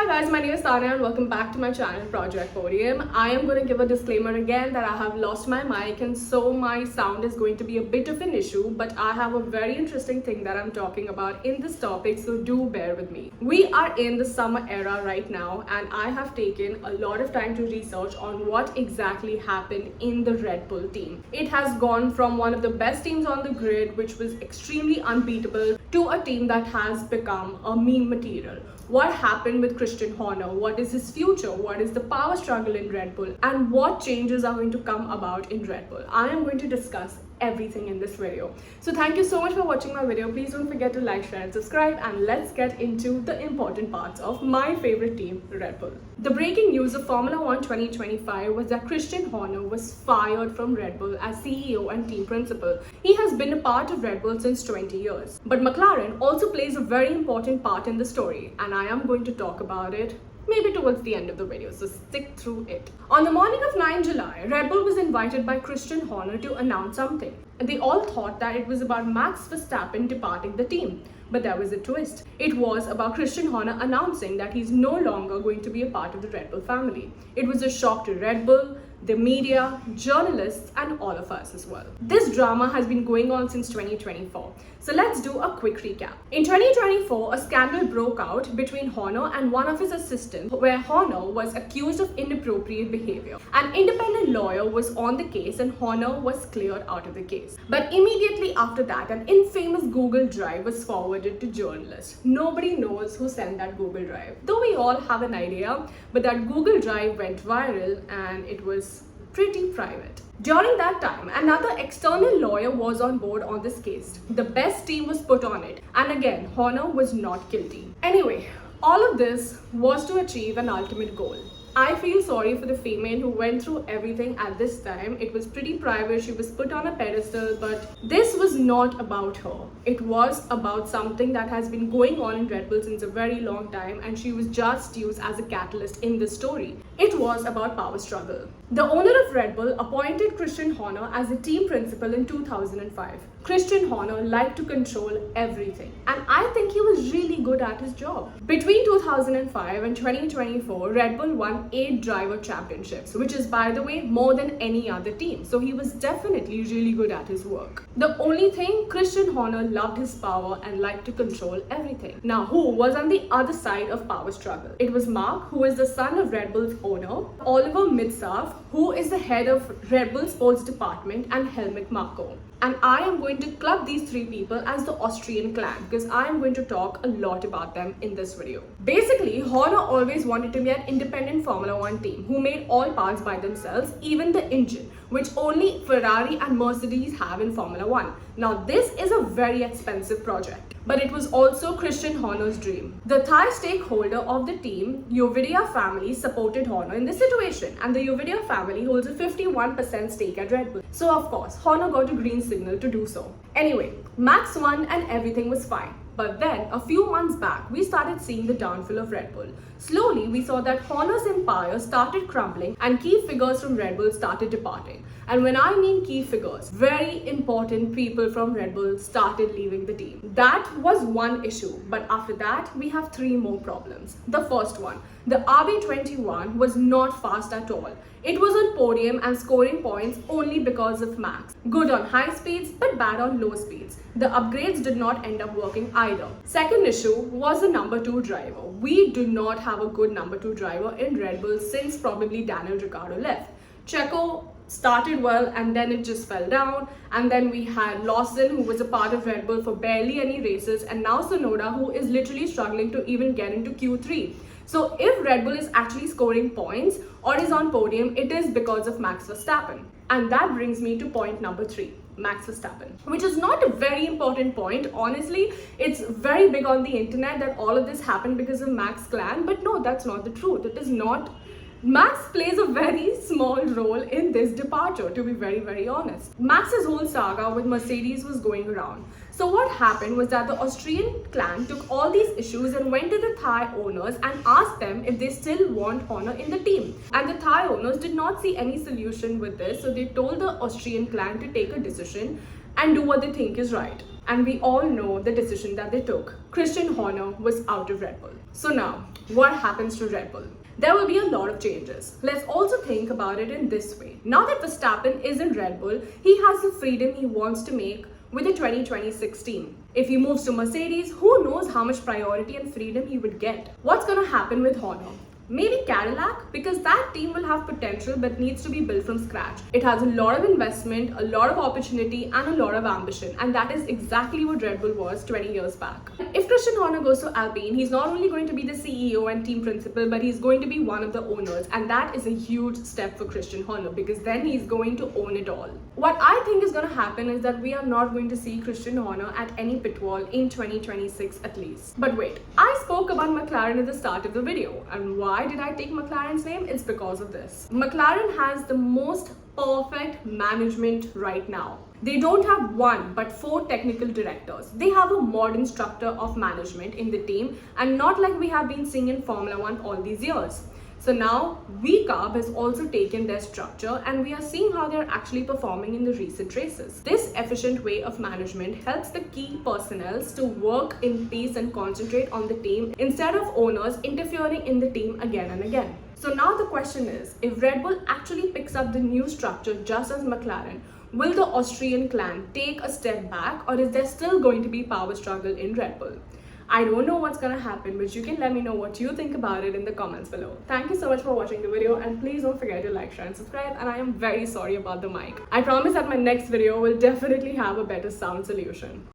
Hi guys, my name is Tanya and welcome back to my channel Project Podium. I am going to give a disclaimer again that I have lost my mic and so my sound is going to be a bit of an issue, but I have a very interesting thing that I'm talking about in this topic, so do bear with me. We are in the summer era right now and I have taken a lot of time to research on what exactly happened in the Red Bull team. It has gone from one of the best teams on the grid, which was extremely unbeatable, to a team that has become a meme material. What happened with Christian Horner? What is his future? What is the power struggle in Red Bull? And what changes are going to come about in Red Bull? I am going to discuss everything in this video. So thank you so much for watching my video. Please don't forget to like, share and subscribe, and let's get into the important parts of my favorite team, Red Bull. The breaking news of Formula 1 2025 was that Christian Horner was fired from Red Bull as CEO and team principal. He has been a part of Red Bull since 20 years. But McLaren also plays a very important part in the story, and I am going to talk about it maybe towards the end of the video, so stick through it. On the morning of 9 July, Red Bull was invited by Christian Horner to announce something. And they all thought that it was about Max Verstappen departing the team. But there was a twist. It was about Christian Horner announcing that he's no longer going to be a part of the Red Bull family. It was a shock to Red Bull, the media, journalists, and all of us as well. This drama has been going on since 2024. So let's do a quick recap. In 2024, a scandal broke out between Horner and one of his assistants, where Horner was accused of inappropriate behavior. An independent lawyer was on the case and Horner was cleared out of the case. But immediately after that, an infamous Google Drive was forwarded to journalists. Nobody knows who sent that Google Drive, though we all have an idea, but that Google Drive went viral and it was pretty private. During that time, another external lawyer was on board on this case. The best team was put on it, and again, Horner was not guilty. Anyway, all of this was to achieve an ultimate goal. I feel sorry for the female who went through everything at this time. It was pretty private, she was put on a pedestal, but this was not about her. It was about something that has been going on in Red Bull since a very long time, and she was just used as a catalyst in this story. It was about power struggle. The owner of Red Bull appointed Christian Horner as a team principal in 2005. Christian Horner liked to control everything, and I think he was really good at his job. Between 2005 and 2024, Red Bull won 8 driver championships, which is, by the way, more than any other team. So he was definitely really good at his work. The only thing, Christian Horner loved his power and liked to control everything. Now, who was on the other side of power struggle? It was Mark, who is the son of Red Bull's owner, Oliver Mitsaf, who is the head of Red Bull sports department, and Helmut Marko. And I am going to club these 3 people as the Austrian clan because I am going to talk a lot about them in this video. Basically, Horner always wanted to be an independent Formula 1 team who made all parts by themselves, even the engine, which only Ferrari and Mercedes have in Formula 1. Now, this is a very expensive project, but it was also Christian Horner's dream. The Thai stakeholder of the team, Yovidia family, supported Horner in this situation, and the Yovidia family holds a 51% stake at Red Bull. So of course, Horner got a green signal to do so. Anyway, Max won and everything was fine. But then, a few months back, we started seeing the downfall of Red Bull. Slowly, we saw that Horner's empire started crumbling and key figures from Red Bull started departing. And when I mean key figures, very important people from Red Bull started leaving the team. That was one issue, but after that, we have 3 more problems. The first one, the RB21 was not fast at all. It was on podium and scoring points only because of Max. Good on high speeds, but bad on low speeds. The upgrades did not end up working either. Second issue was the number 2 driver. We do not have a good number 2 driver in Red Bull since probably Daniel Ricciardo left. Checo started well and then it just fell down, and then we had Lawson, who was a part of Red Bull for barely any races, and now Tsunoda, who is literally struggling to even get into Q3. So if Red Bull is actually scoring points or is on podium, it is because of Max Verstappen. And that brings me to point number 3, Max Verstappen, which is not a very important point. Honestly, it's very big on the internet that all of this happened because of Max clan, but no, that's not the truth. It is not. Max plays a very small role in this departure, to be very honest. Max's whole saga with Mercedes was going around. So what happened was that the Austrian clan took all these issues and went to the Thai owners and asked them if they still want Horner in the team. And the Thai owners did not see any solution with this, so they told the Austrian clan to take a decision and do what they think is right. And we all know the decision that they took. Christian Horner was out of Red Bull. So now, what happens to Red Bull? There will be a lot of changes. Let's also think about it in this way. Now that Verstappen is in Red Bull, he has the freedom he wants to make with the 2026 team. If he moves to Mercedes, who knows how much priority and freedom he would get. What's gonna happen with Honda? Maybe Cadillac, because that team will have potential but needs to be built from scratch. It has a lot of investment, a lot of opportunity and a lot of ambition, and that is exactly what Red Bull was 20 years back. If Christian Horner goes to Alpine, he's not only going to be the CEO and team principal, but he's going to be one of the owners, and that is a huge step for Christian Horner because then he's going to own it all. What I think is going to happen is that we are not going to see Christian Horner at any pit wall in 2026 at least. But wait, I spoke about McLaren at the start of the video, and why did I take McLaren's name? It's because of this. McLaren has the most perfect management right now. They don't have one but 4 technical directors. They have a modern structure of management in the team, and not like we have been seeing in Formula 1 all these years. So now VCARB has also taken their structure, and we are seeing how they're actually performing in the recent races. This efficient way of management helps the key personnel to work in peace and concentrate on the team instead of owners interfering in the team again and again. So now the question is, if Red Bull actually picks up the new structure just as McLaren, will the Austrian clan take a step back, or is there still going to be power struggle in Red Bull? I don't know what's gonna happen, but you can let me know what you think about it in the comments below. Thank you so much for watching the video, and please don't forget to like, share and subscribe, and I am very sorry about the mic. I promise that my next video will definitely have a better sound solution.